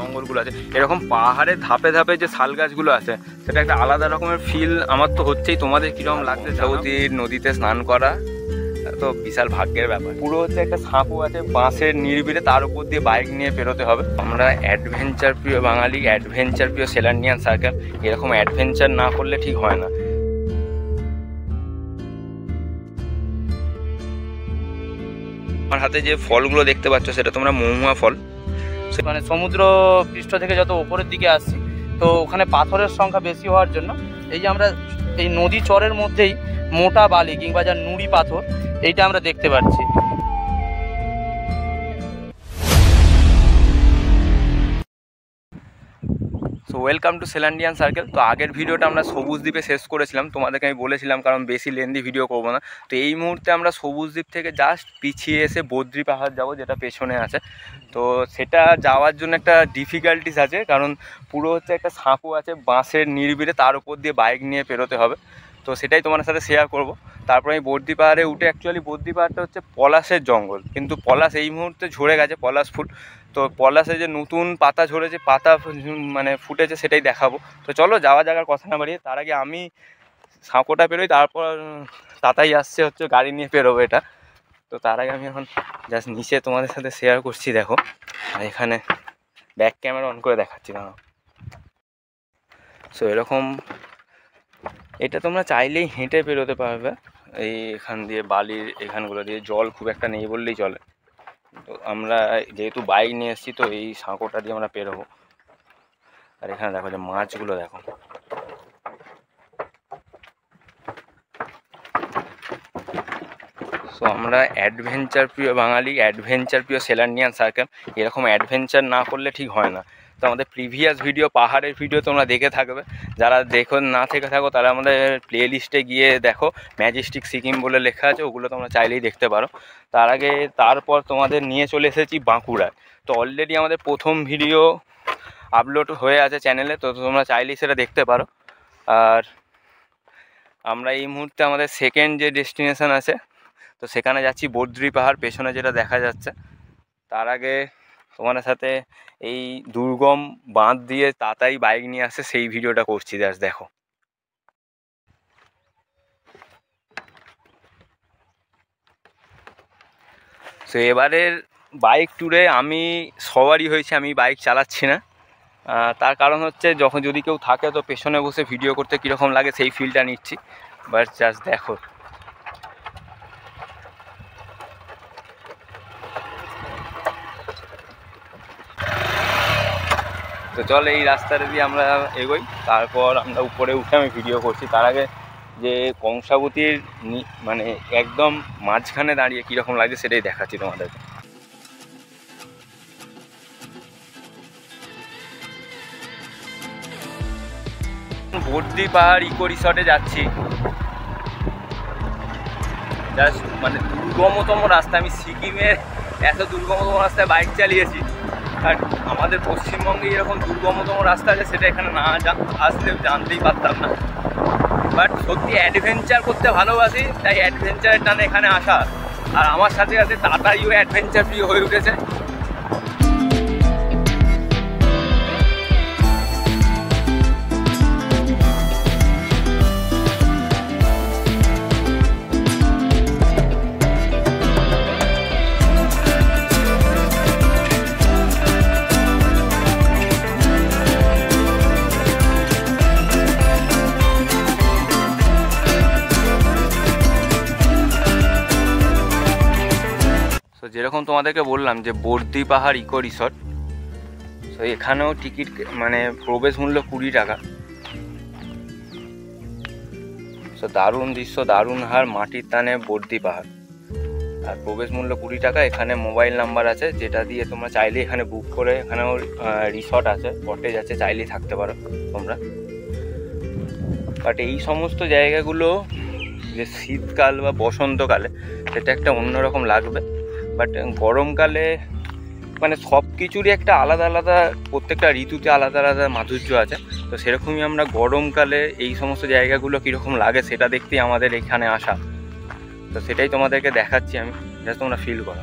জঙ্গলগুলো আছে, এরকম পাহাড়ে ধাপে ধাপে যে শাল গাছগুলো আছে সেটা একটা আলাদা রকমের ফিল আমার তো হচ্ছেই। তোমাদের কীরকম লাগছে? সাগরদিঘির নদীতে স্নান করা তো বিশাল ভাগ্যের ব্যাপার। পুরো হচ্ছে একটা সাঁকো আছে বাঁশের নিরিবিড়ে, তার উপর দিয়ে বাইক নিয়ে বেরোতে হবে। আমরা অ্যাডভেঞ্চার প্রিয় বাঙালি, অ্যাডভেঞ্চার প্রিয় সেলান্ডিয়ান সার্কেল, এরকম অ্যাডভেঞ্চার না করলে ঠিক হয় না। আমার হাতে যে ফলগুলো দেখতে পাচ্ছ সেটা তোমরা মহুয়া ফল। মানে সমুদ্র পৃষ্ঠ থেকে যত উপরের দিকে আসছি তো ওখানে পাথরের সংখ্যা বেশি হওয়ার জন্য এই যে আমরা এই নদী চরের মধ্যেই মোটা বালি কিংবা যা নুড়ি পাথর এইটা আমরা দেখতে পাচ্ছি। সো ওয়েলকাম টু সেলান্ডিয়ান সার্কেল। তো আগের ভিডিওটা আমরা সবুজ দ্বীপে শেষ করেছিলাম, তোমাদেরকে আমি বলেছিলাম কারণ বেশি লেন্দি ভিডিও করবো না। তো এই মুহূর্তে আমরা সবুজ দ্বীপ থেকে জাস্ট পিছিয়ে এসে বদ্রি পাহাড় যাবো, যেটা পেছনে আছে। তো সেটা যাওয়ার জন্য একটা ডিফিকাল্টিস আছে, কারণ পুরো হচ্ছে একটা সাঁকো আছে বাঁশের নিরিবিড়ে, তার উপর দিয়ে বাইক নিয়ে পেরোতে হবে। তো সেটাই তোমাদের সাথে শেয়ার করব। তারপরে আমি বদ্রি পাহাড়ে উঠে, অ্যাকচুয়ালি বদ্রি পাহাড়টা হচ্ছে পলাশের জঙ্গল, কিন্তু পলাশ এই মুহূর্তে ঝরে গেছে, পলাশ ফুল। তো পলাশে যে নতুন পাতা ঝরেছে, পাতা মানে ফুটেছে, সেটাই দেখাবো। তো চলো যাওয়া জায়গার কথা না বাড়িয়ে তার আগে আমি সাঁকোটা পেরোই, তারপর তাতাই আসছে হচ্ছে গাড়ি নিয়ে পেরোবো এটা। তো তার আগে আমি এখন জাস্ট নিচে তোমাদের সাথে শেয়ার করছি, দেখো। আর এখানে ব্যাক ক্যামেরা অন করে দেখাচ্ছি না। সো এরকম এটা তোমরা চাইলেই হেঁটে পেরোতে পারবে। এই এখান দিয়ে বালির এখানগুলো দিয়ে জল খুব একটা নেই বললেই চলে। তো আমরা যেহেতু বাইক নিয়ে এসেছি তো এই সাঁকোটা দিয়ে আমরা পেরোবো। আর এখানে দেখো যে মাছগুলো দেখো। সো আমরা অ্যাডভেঞ্চার প্রিয় বাঙালি, অ্যাডভেঞ্চার প্রিয় সেলান্ডিয়ান সার্কেল, এরকম অ্যাডভেঞ্চার না করলে ঠিক হয় না। তো আমাদের প্রিভিয়াস ভিডিও, পাহাড়ের ভিডিও তোমরা দেখে থাকবে, যারা দেখো না থেকে থাকো তারা আমাদের প্লে লিস্টে গিয়ে দেখো, ম্যাজেস্টিক সিকিম বলে লেখা আছে, ওগুলো তোমরা চাইলেই দেখতে পারো। তারপর তোমাদের নিয়ে চলে এসেছি বাঁকুড়ায়। তো অলরেডি আমাদের প্রথম ভিডিও আপলোড হয়ে আছে চ্যানেলে, তো তোমরা চাইলেই সেটা দেখতে পারো। আর আমরা এই মুহূর্তে আমাদের সেকেন্ড যে ডেস্টিনেশন আছে, তো সেখানে যাচ্ছি বদ্রি পাহাড়, পেছনে যেটা দেখা যাচ্ছে। তার আগে তোমাদের সাথে এই দুর্গম বাঁধ দিয়ে তাতাই বাইক নিয়ে আসে, সেই ভিডিওটা করছি, জাস্ট দেখো। সো এবারের বাইক ট্যুরে আমি সবারই হয়েছে, আমি বাইক চালাচ্ছি না। তার কারণ হচ্ছে যদি কেউ থাকে তো পেছনে বসে ভিডিও করতে কীরকম লাগে সেই ফিলটা নিচ্ছি। বাট জাস্ট দেখো। তো চল এই রাস্তাটা দিয়ে আমরা এগোই, তারপর আমরা উপরে উঠে আমি ভিডিও করছি। তার আগে যে কংসাবতীর মানে একদম মাঝখানে দাঁড়িয়ে কীরকম লাগে সেটাই দেখাচ্ছি তোমাদেরকে। বদ্রি পাহাড় ইকো রিসর্টে যাচ্ছি। জাস্ট মানে দুর্গমতম রাস্তা, আমি সিকিমের এত দুর্গমতম রাস্তায় বাইক চালিয়েছি, আর আমাদের পশ্চিমবঙ্গে এরকম দুর্গমতম রাস্তা আছে সেটা এখানে না আসলে জানতেই পারতাম না। বাট সত্যি অ্যাডভেঞ্চার করতে ভালোবাসি, তাই অ্যাডভেঞ্চারের টানে এখানে আসা। আর আমার সাথে সাথে তাতাইও অ্যাডভেঞ্চার প্রিয় হয়ে উঠেছে। যেরকম তোমাদেরকে বললাম যে বদ্রি পাহাড় ইকো রিসর্ট, তো এখানেও টিকিট মানে প্রবেশ মূল্য 20 টাকা। তো দারুণ দৃশ্য, দারুণ হার, মাটির টানে বদ্রি পাহাড়, আর প্রবেশ মূল্য 20 টাকা। এখানে মোবাইল নাম্বার আছে যেটা দিয়ে তোমরা চাইলে এখানে বুক করে, এখানেও রিসর্ট আছে, কটেজ আছে, চাইলেই থাকতে পারো তোমরা। বাট এই সমস্ত জায়গাগুলো যে শীতকাল বা বসন্তকালে সেটা একটা অন্যরকম লাগবে, বাট গরমকালে মানে সব কিছুরই একটা আলাদা আলাদা, প্রত্যেকটা ঋতুতে আলাদা আলাদা মাধুর্য আছে। তো সেরকমই আমরা গরমকালে এই সমস্ত জায়গাগুলো কীরকম লাগে সেটা দেখতেই আমাদের এখানে আসা। তো সেটাই তোমাদেরকে দেখাচ্ছি আমি, জাস্ট তোমরা ফিল করো।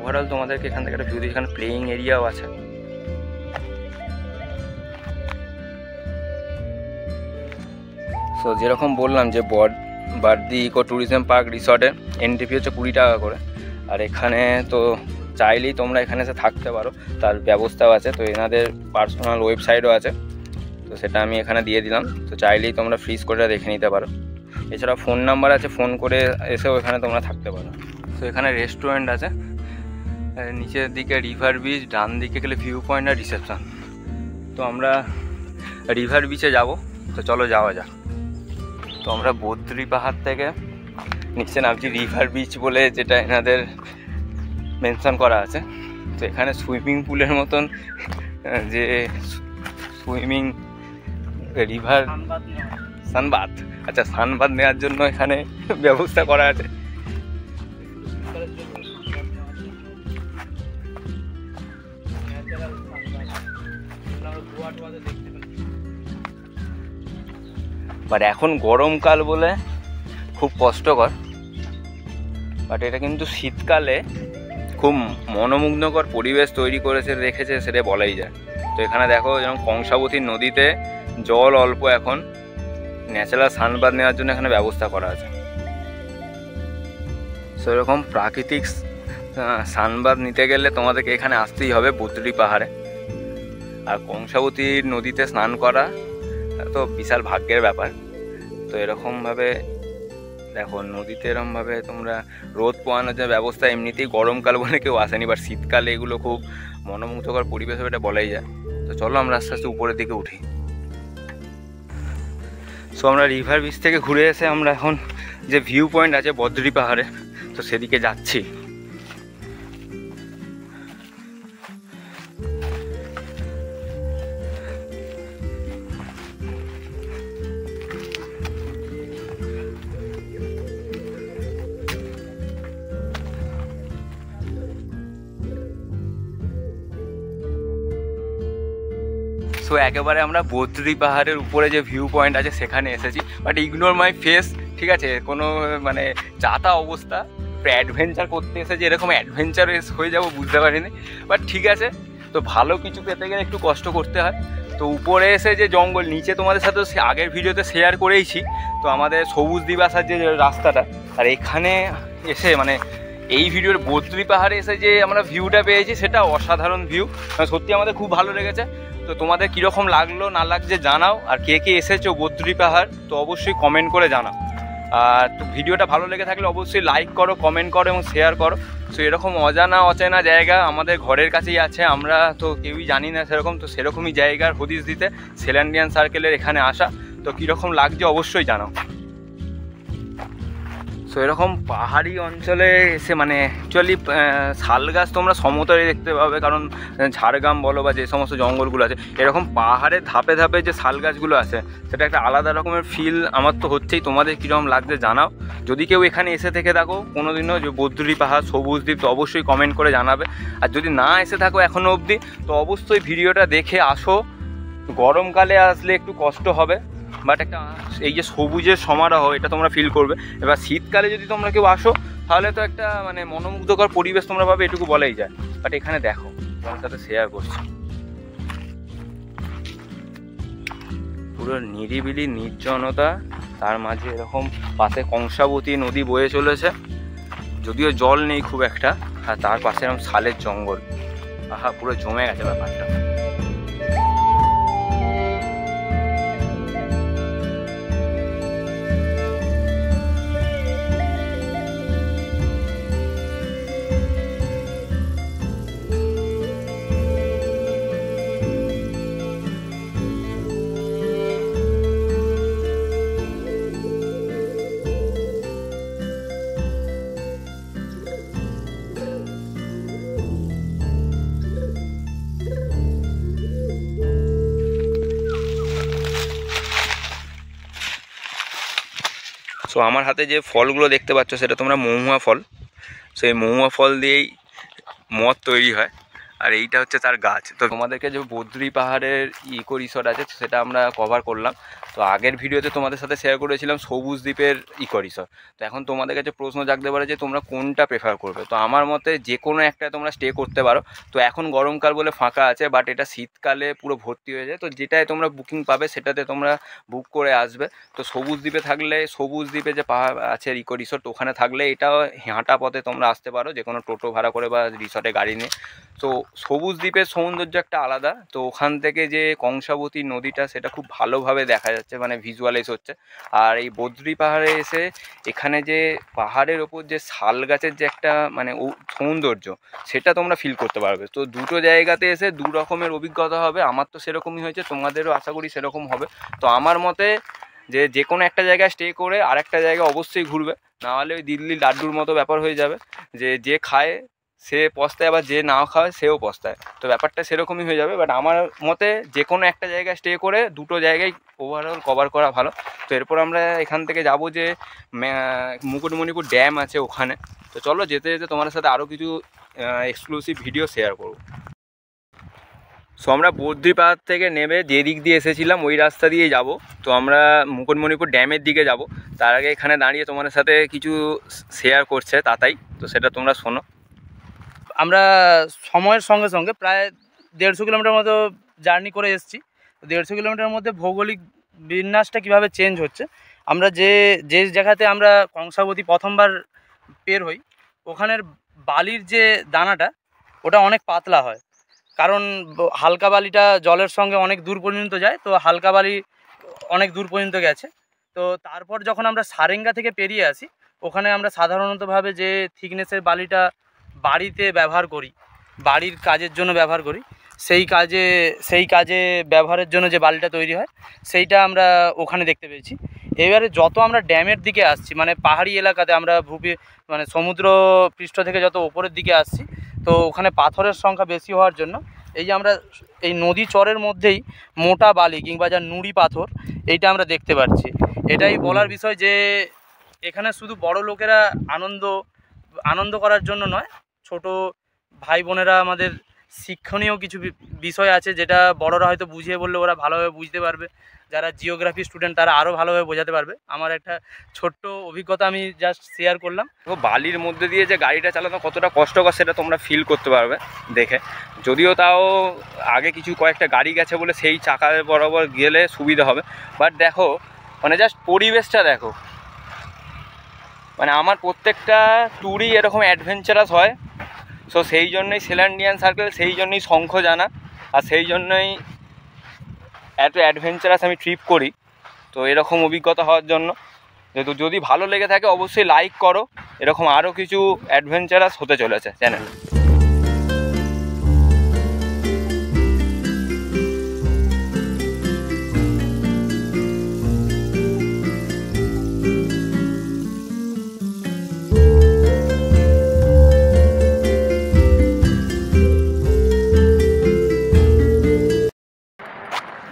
ওভারঅল তোমাদেরকে এখান থেকে একটা ভিউ দিই। এখানে প্লেয়িং এরিয়াও আছে। সো যেরকম বললাম যে বার্দি ইকো ট্যুরিজম পার্ক রিসর্টের এন্ট্রি ফি হচ্ছে 20 টাকা করে। আর এখানে তো চাইলেই তোমরা এখানে এসে থাকতে পারো, তার ব্যবস্থাও আছে। তো এনাদের পার্সোনাল ওয়েবসাইটও আছে, তো সেটা আমি এখানে দিয়ে দিলাম। তো চাইলেই তোমরা ফ্রিজ করে দেখে নিতে পারো। এছাড়া ফোন নাম্বার আছে, ফোন করে এসেও এখানে তোমরা থাকতে পারো। তো এখানে রেস্টুরেন্ট আছে, নিচের দিকে রিভার বিচ, ডান দিকে গেলে ভিউ পয়েন্ট আর রিসেপশন। তো আমরা রিভার বিচে যাব, তো চলো যাওয়া যাক। তো আমরা বদ্রি পাহাড় থেকে নিচে নামছি রিভার বিচ বলে, যেটা এনাদের মেনশন করা আছে। তো এখানে সুইমিং পুলের মতন যে সুইমিং রিভার সানবাথ, আচ্ছা সানবাথ নেওয়ার জন্য এখানে ব্যবস্থা করা আছে। বাট এখন গরমকাল বলে খুব কষ্টকর, বাট এটা কিন্তু শীতকালে খুব মনোমুগ্ধকর পরিবেশ তৈরি করেছে রেখেছে, সেটা বলাই যায়। তো এখানে দেখো যেমন কংসাবতী নদীতে জল অল্প, এখন ন্যাচারাল সানবাথ নেওয়ার জন্য এখানে ব্যবস্থা করা আছে। সেরকম প্রাকৃতিক সানবাথ নিতে গেলে তোমাদেরকে এখানে আসতেই হবে বদ্রি পাহাড়ে। আর কংসাবতী নদীতে স্নান করা তো বিশাল ভাগ্যের ব্যাপার। তো এরকমভাবে দেখো নদীতে এরকমভাবে তোমরা রোদ পোয়ানোর যে ব্যবস্থা, এমনিতেই গরমকাল বলে কেউ আসেনি, বাট শীতকালে এগুলো খুব মনোমুগ্ধকর পরিবেশ হবে, এটা বলাই যায়। তো চলো আমরা আস্তে আস্তে উপরের দিকে উঠি। সো আমরা রিভার বিচ থেকে ঘুরে এসে আমরা এখন যে ভিউ পয়েন্ট আছে বদ্রি পাহাড়ে, তো সেদিকে যাচ্ছি। সো একেবারে আমরা বদ্রি পাহাড়ের উপরে যে ভিউ পয়েন্ট আছে সেখানে এসেছি, বাট ইগনোর মাই ফেস, ঠিক আছে? কোনো মানে যাতা অবস্থা, অ্যাডভেঞ্চার করতে এসেছি, এরকম অ্যাডভেঞ্চারাস হয়ে যাবো বুঝতে পারিনি, বাট ঠিক আছে। তো ভালো কিছু পেতে গেলে একটু কষ্ট করতে হয়। তো উপরে এসে যে জঙ্গল, নিচে তোমাদের সাথে আগের ভিডিওতে শেয়ার করেইছি, তো আমাদের সবুজ দ্বীপ আসার যে রাস্তাটা, আর এখানে এসে মানে এই ভিডিওর বদ্রি পাহাড়ে এসে যে আমরা ভিউটা পেয়েছি সেটা অসাধারণ ভিউ, সত্যি আমাদের খুব ভালো লেগেছে। তো তোমাদের কীরকম লাগলো না লাগছে জানাও, আর কে কে এসেছো বদ্রি পাহাড় তো অবশ্যই কমেন্ট করে জানাও। আর তো ভিডিওটা ভালো লেগে থাকলে অবশ্যই লাইক করো, কমেন্ট করো এবং শেয়ার করো। সো এরকম অচেনা জায়গা আমাদের ঘরের কাছেই আছে, আমরা তো কেউই জানি না সেরকম, তো সেরকমই জায়গার হদিশ দিতে সেলান্ডিয়ান সার্কেলের এখানে আসা। তো কীরকম লাগছে অবশ্যই জানাও। সো এরকম পাহাড়ি অঞ্চলে এসে মানে অ্যাকচুয়ালি শাল গাছ তোমরা সমতলে দেখতে পাবে, কারণ ঝাড়গ্রাম বলো বা যে সমস্ত জঙ্গলগুলো আছে, এরকম পাহাড়ের ধাপে ধাপে যে শাল গাছগুলো আছে সেটা একটা আলাদা রকমের ফিল আমার তো হচ্ছেই। তোমাদের কীরকম লাগছে জানাও। যদি কেউ এখানে এসে থেকে থাকো কোনোদিনও যে বদ্রি পাহাড় সবুজ দ্বীপ, তো অবশ্যই কমেন্ট করে জানাবে। আর যদি না এসে থাকো এখনও অবধি, তো অবশ্যই ভিডিওটা দেখে আসো। গরমকালে আসলে একটু কষ্ট হবে, বাট একটা এই যে সবুজের সমারোহ এটা তোমরা ফিল করবে। এবার শীতকালে যদি তোমরা কেউ আসো তাহলে তো একটা মানে মনোমুগ্ধকর পরিবেশ তোমরা পাবে, এটুকু বলাই যায়। বাট এখানে দেখো তোমার সাথে শেয়ার করছি, পুরো নিরিবিলি নির্জনতা, তার মাঝে এরকম পাশে কংসাবতী নদী বয়ে চলেছে, যদিও জল নেই খুব একটা, আর তার পাশে এরকম শালের জঙ্গল। আহা, পুরো জমে গেছে ব্যাপারটা। সো আমার হাতে যে ফলগুলো দেখতে পাচ্ছ সেটা তোমরা মহুয়া ফল। সো এই মহুয়া ফল দিয়েই মদ তৈরি হয়। আর এইটা হচ্ছে তার গাছ। তো তোমাদেরকে যে বদ্রি পাহাড়ের ইকো রিসর্ট আছে সেটা আমরা কভার করলাম। তো আগের ভিডিওতে তোমাদের সাথে শেয়ার করেছিলাম সবুজ দ্বীপের ইকো রিসর্ট। তো এখন তোমাদের কাছে প্রশ্ন জাগতে পারে যে তোমরা কোনটা প্রেফার করবে। তো আমার মতে যে কোনো একটা তোমরা স্টে করতে পারো। তো এখন গরমকাল বলে ফাঁকা আছে, বাট এটা শীতকালে পুরো ভর্তি হয়ে যায়। তো যেটায় তোমরা বুকিং পাবে সেটাতে তোমরা বুক করে আসবে। তো সবুজ দ্বীপে থাকলে, সবুজ দ্বীপে যে পাহাড় আছে ইকো রিসর্ট, ওখানে থাকলে এটাও হাঁটা পথে তোমরা আসতে পারো, যে কোনো টোটো ভাড়া করে বা রিসর্টে গাড়ি নিয়ে। তো সবুজ দ্বীপের সৌন্দর্য একটা আলাদা। তো ওখান থেকে যে কংসাবতী নদীটা সেটা খুব ভালোভাবে দেখা যাচ্ছে, মানে ভিজুয়ালাইজ হচ্ছে। আর এই বদ্রি পাহাড়ে এসে এখানে যে পাহাড়ের ওপর যে শাল গাছের যে একটা মানে সৌন্দর্য, সেটা তোমরা ফিল করতে পারবে। তো দুটো জায়গাতে এসে দু রকমের অভিজ্ঞতা হবে। আমার তো সেরকমই হয়েছে, তোমাদেরও আশা করি সেরকম হবে। তো আমার মতে যে কোনো একটা জায়গায় স্টে করে আরেকটা জায়গায় অবশ্যই ঘুরবে, নাহলে ওই দিল্লির লাড্ডুর মতো ব্যাপার হয়ে যাবে, যে খায় সে পস্তায়, আবার যে নাও খায় সেও পস্তায়। তো ব্যাপারটা সেরকমই হয়ে যাবে। বাট আমার মতে যে কোনো একটা জায়গায় স্টে করে দুটো জায়গায় ওভারঅল কভার করা ভালো। তো এরপর আমরা এখান থেকে যাব যে মুকুটমণিপুর ড্যাম আছে ওখানে। তো চলো যেতে যেতে তোমাদের সাথে আরও কিছু এক্সক্লুসিভ ভিডিও শেয়ার করব। সো আমরা বদ্রি পাহাড় থেকে নেমে যে দিক দিয়ে এসেছিলাম ওই রাস্তা দিয়ে যাব। তো আমরা মুকুটমণিপুর ড্যামের দিকে যাব। তার আগে এখানে দাঁড়িয়ে তোমাদের সাথে কিছু শেয়ার করছে তাতাই, তো সেটা তোমরা শোনো। আমরা সময়ের সঙ্গে সঙ্গে প্রায় 150 কিলোমিটার মতো জার্নি করে এসেছি। 150 কিলোমিটারের মধ্যে ভৌগোলিক বিন্যাসটা কীভাবে চেঞ্জ হচ্ছে, আমরা যে জায়গাতে আমরা কংসাবতী প্রথমবার পের হই, ওখানের বালির যে দানাটা ওটা অনেক পাতলা হয়, কারণ হালকা বালিটা জলের সঙ্গে অনেক দূর পর্যন্ত যায়। তো হালকা বালি অনেক দূর পর্যন্ত গেছে। তো তারপর যখন আমরা সারেঙ্গা থেকে পেরিয়ে আসি, ওখানে আমরা সাধারণতভাবে যে থিকনেসের বালিটা বাড়িতে ব্যবহার করি, বাড়ির কাজের জন্য ব্যবহার করি, সেই কাজে ব্যবহারের জন্য যে বালিটা তৈরি হয় সেইটা আমরা ওখানে দেখতে পেয়েছি। এবারে যত আমরা ড্যামের দিকে আসছি, মানে পাহাড়ি এলাকাতে আমরা মানে সমুদ্র পৃষ্ঠ থেকে যত ওপরের দিকে আসছি, তো ওখানে পাথরের সংখ্যা বেশি হওয়ার জন্য এই যে আমরা এই নদী চরের মধ্যেই মোটা বালি কিংবা যা নুড়ি পাথর, এইটা আমরা দেখতে পাচ্ছি। এটাই বলার বিষয় যে এখানে শুধু বড় লোকেরা আনন্দ করার জন্য নয়, ছোট ভাই বোনেরা আমাদের শিক্ষণীয় কিছু বিষয় আছে, যেটা বড়রা হয়তো বুঝিয়ে বললে ওরা ভালোভাবে বুঝতে পারবে, যারা জিওগ্রাফি স্টুডেন্ট তারা আরও ভালোভাবে বোঝাতে পারবে। আমার একটা ছোট্ট অভিজ্ঞতা আমি জাস্ট শেয়ার করলাম। তো বালির মধ্যে দিয়ে যে গাড়িটা চালানো কতটা কষ্টকর সেটা তোমরা ফিল করতে পারবে দেখে। যদিও তাও আগে কয়েকটা গাড়ি গেছে বলে সেই চাকার বরাবর গেলে সুবিধা হবে। বাট দেখো, মানে জাস্ট পরিবেশটা দেখো। মানে আমার প্রত্যেকটা ট্যুরই এরকম অ্যাডভেঞ্চারাস হয়। সো সেই জন্যই সেলান্ডিয়ান সার্কেল, সেই জন্যই শঙ্খ জানা, আর সেই জন্যই এত অ্যাডভেঞ্চারাস আমি ট্রিপ করি। তো এরকম অভিজ্ঞতা হওয়ার জন্য যেহেতু যদি ভালো লেগে থাকে অবশ্যই লাইক করো। এরকম আরও কিছু অ্যাডভেঞ্চারাস হতে চলেছে চ্যানেলে।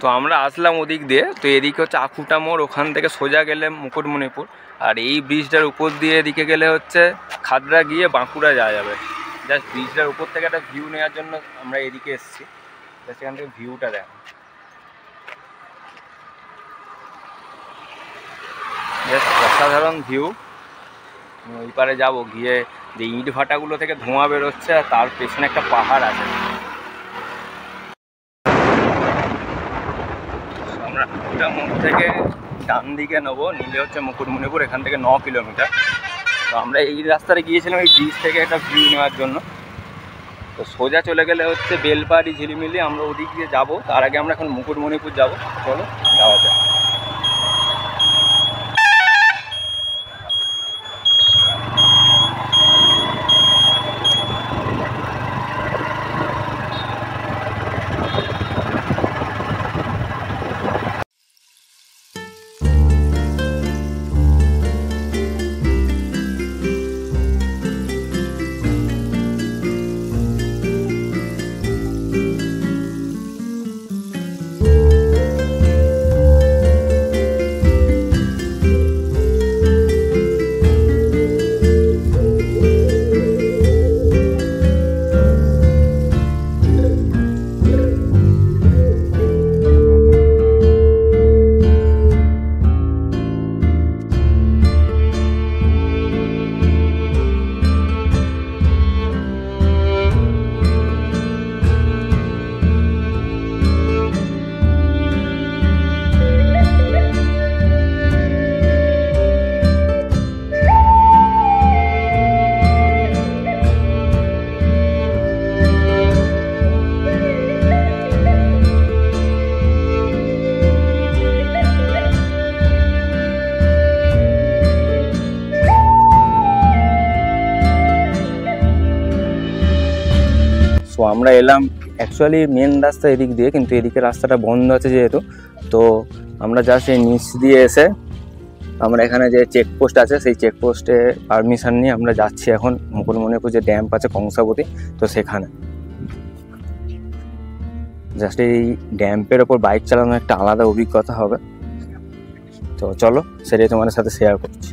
তো আমরা আসলাম ওদিক দিয়ে। তো এদিকে হচ্ছে আকুটা মোড়, ওখান থেকে সোজা গেলে মুকুটমণিপুর, আর এই ব্রিজটার উপর দিয়ে এদিকে গেলে হচ্ছে খাদরা গিয়ে বাঁকুড়া যাওয়া যাবে। জাস্ট ব্রিজটার উপর থেকে একটা ভিউ নেওয়ার জন্য আমরা এদিকে এসেছি। সেখান থেকে ভিউটা দেখো, জাস্ট অসাধারণ ভিউ। ওই পারে যাবো, গিয়ে যে ইট ভাটাগুলো থেকে ধোঁয়া বেরোচ্ছে আর তার পেছনে একটা পাহাড় আছে। আমরা আকুটা মোড় থেকে ডান দিকে নেবো, নিলে হচ্ছে মুকুটমণিপুর। এখান থেকে 9 কিলোমিটার। তো আমরা এই রাস্তায় গিয়েছিলাম এই ব্রিজ থেকে একটা ভিউ নেওয়ার জন্য। তো সোজা চলে গেলে হচ্ছে বেলপাহাড়ি, ঝিলিমিলি, আমরা ওদিক দিয়ে যাবো। তার আগে আমরা এখন মুকুটমণিপুর যাবো। চলো যাওয়া যাক। সো আমরা এলাম অ্যাকচুয়ালি মেন রাস্তা এদিক দিয়ে, কিন্তু এদিকে রাস্তাটা বন্ধ আছে যেহেতু, তো আমরা জাস্ট এই নিচ দিয়ে এসে আমরা এখানে যে চেকপোস্ট আছে সেই চেকপোস্টে পারমিশন নিয়ে আমরা যাচ্ছি এখন মুকুটমণিপুর যে ড্যাম্প আছে কংসাবতী, তো সেখানে জাস্ট এই ড্যাম্পের ওপর বাইক চালানো একটা আলাদা অভিজ্ঞতা হবে। তো চলো সেটাই তোমাদের সাথে শেয়ার করছি।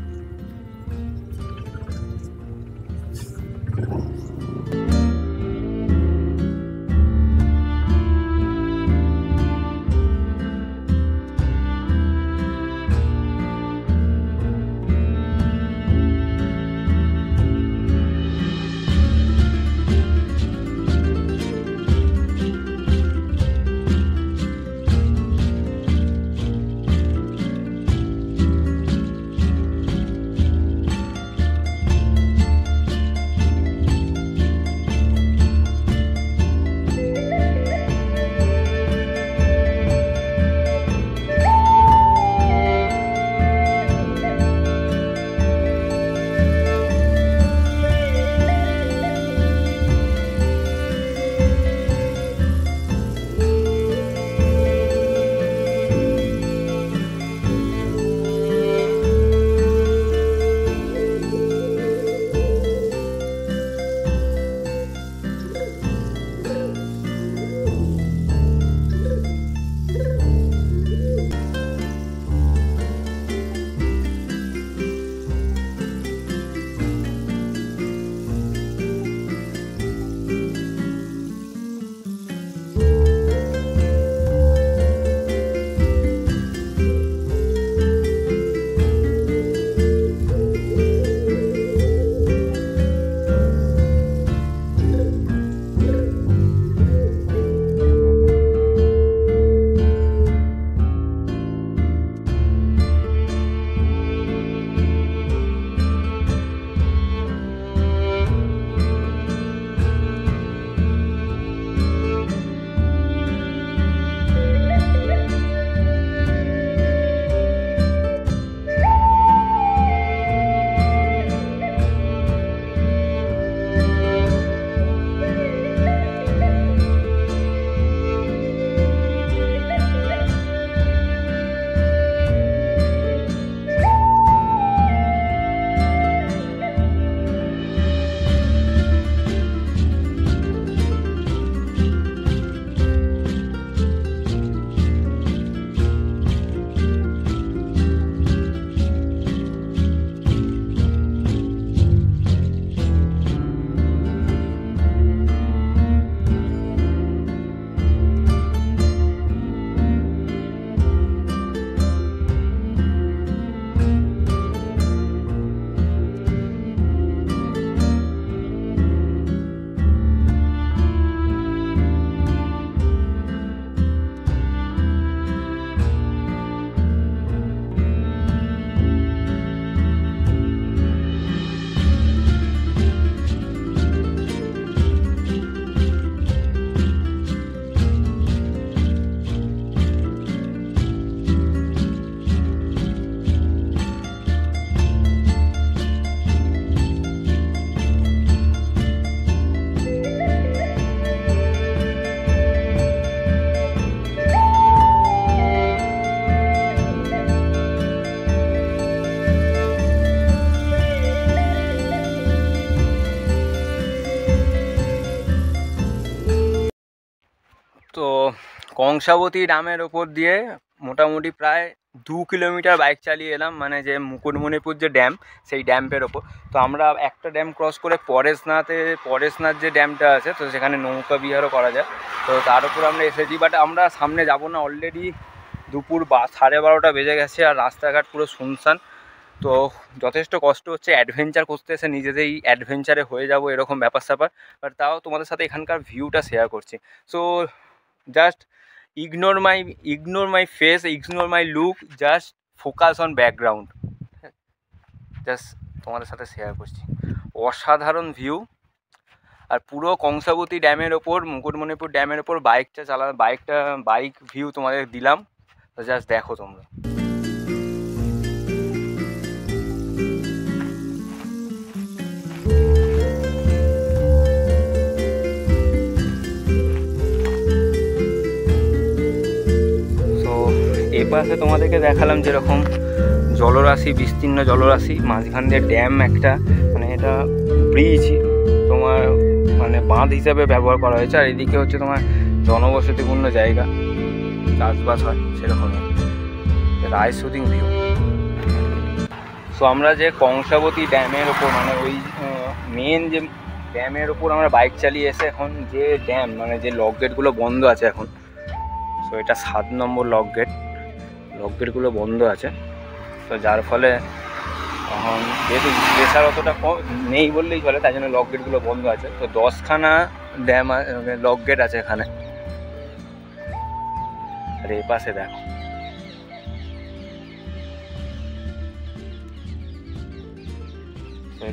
তো কংসাবতী ড্যামের ওপর দিয়ে মোটামুটি প্রায় 2 কিলোমিটার বাইক চালিয়ে এলাম, মানে যে মুকুটমণিপুর যে ড্যাম সেই ড্যাম্পের ওপর। তো আমরা একটা ড্যাম ক্রস করে পরেশনাথ যে ড্যামটা আছে, তো সেখানে নৌকা বিহারও করা যায়, তো তার উপর আমরা এসেছি। বাট আমরা সামনে যাব না, অলরেডি দুপুর 12:30 বেজে গেছে আর রাস্তাঘাট পুরো শুনশান। তো যথেষ্ট কষ্ট হচ্ছে, অ্যাডভেঞ্চার করতে এসে নিজেদেরই অ্যাডভেঞ্চারে হয়ে যাব এরকম ব্যাপার স্যাপার। বাট তাও তোমাদের সাথে এখানকার ভিউটা শেয়ার করছি। So just ignore my face, ignore my look, just focus on background. Just তোমাদের সাথে শেয়ার করছি অসাধারণ ভিউ। আর পুরো কংসাবতী ড্যামের ওপর, মুকুটমণিপুর ড্যামের ওপর বাইক ভিউ তোমাদের দিলাম, তো জাস্ট দেখো তোমরা। পাশে তোমাদেরকে দেখালাম যেরকম জলরাশি, বিস্তীর্ণ জলরাশি, মাঝখান দিয়ে ড্যাম একটা, মানে এটা ব্রিজ তোমার মানে বাঁধ হিসাবে ব্যবহার করা হয়েছে। আর এদিকে হচ্ছে তোমার জনবসতিপূর্ণ জায়গা, চাষবাস হয় সেরকমই। রায়সুদিং ভিউ। সো আমরা যে কংসাবতী ড্যামের ওপর, মানে ওই মেন যে ড্যামের ওপর আমরা বাইক চালিয়ে এসে এখন যে ড্যাম, মানে যে লক গেটগুলো বন্ধ আছে এখন, সো এটা 7 নম্বর লক গেটগুলো বন্ধ আছে। তো যার ফলে এখন যেহেতু প্রেশার অতটা নেই বললেই চলে, তাই জন্য লক গেটগুলো বন্ধ আছে। তো 10খানা ড্যাম লক গেট আছে এখানে। আর এই পাশে দেখো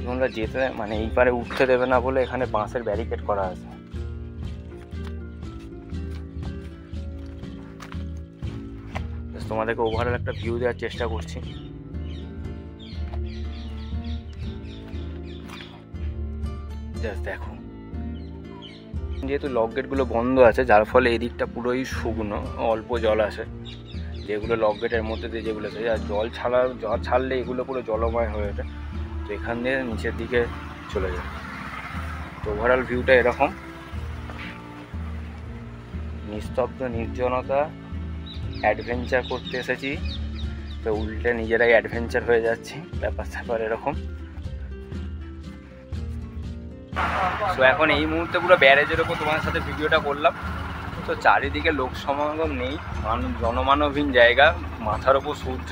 তোমরা যেতে, মানে এই পারে উঠতে দেবে না বলে এখানে বাঁশের ব্যারিকেড করা আছে। তোমাদেরকে ওভারঅল একটা ভিউ দেওয়ার চেষ্টা করছি। জাস্ট দেখো, যেহেতু লক গেটগুলো বন্ধ আছে যার ফলে এই দিকটা পুরোই শুকনো, অল্প জল আসে। যেগুলো লক গেটের মধ্যে দিয়ে যেগুলো আছে, আর জল ছাড়লে এগুলো পুরো জলময় হয়ে ওঠে। তো এখান দিয়ে নিচের দিকে চলে যায়। তো ওভারঅল ভিউটা এরকম, নিস্তব্ধ, নির্জনতা। অ্যাডভেঞ্চার করতে এসেছি তো উল্টে নিজেরাই অ্যাডভেঞ্চার হয়ে যাচ্ছি, ব্যাপার এরকম। তো এখন এই মুহূর্তে পুরো ব্যারেজের ওপর তোমাদের সাথে ভিডিওটা করলাম। তো চারিদিকে লোক সমাগম নেই, জনমানবহীন জায়গা, মাথার ওপর সূর্য।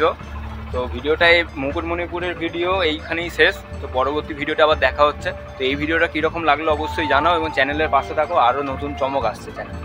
তো ভিডিওটা এই মুকুটমণিপুরের ভিডিও এইখানেই শেষ। তো পরবর্তী ভিডিওটা আবার দেখা হচ্ছে। তো এই ভিডিওটা কীরকম লাগলো অবশ্যই জানাও এবং চ্যানেলের পাশে থাকো, আরও নতুন চমক আসছে চ্যানেল।